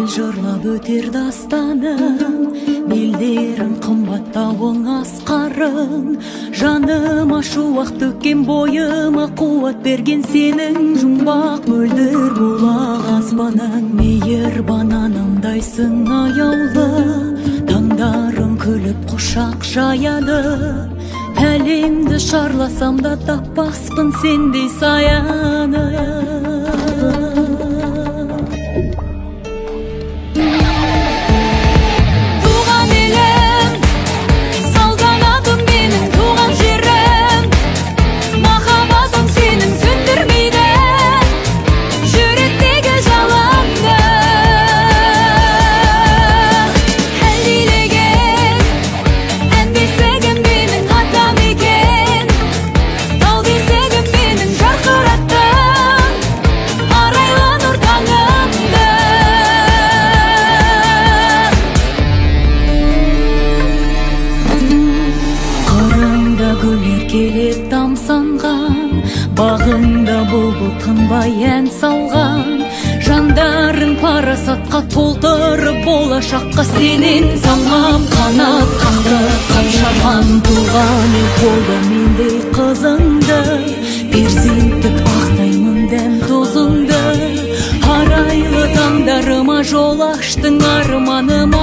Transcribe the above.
жырлап өтер дастаның, белдерің қымбаттауың асқарың. Жаныма шуақ төккен, бойыма қуат берген сенің жұмбақ мөлдір бұлақ аспаның. Мейірбан анамдайсың аяулы, таңдарым күліп құшақ жаяды. Әлемді шарласам да таппаспын сендей саяны. Келет тамсанған, бағыңда бұлбұл тынбай ән салған. Жандарың парасатқа толтырып, болашаққа сенен самғап қанат қақты. Қаншаман туған ел қолда мендей қызыңды, перзенттік ақтаймын дәм тозыңды. Арайлы таңдарыма жол аштың, арманым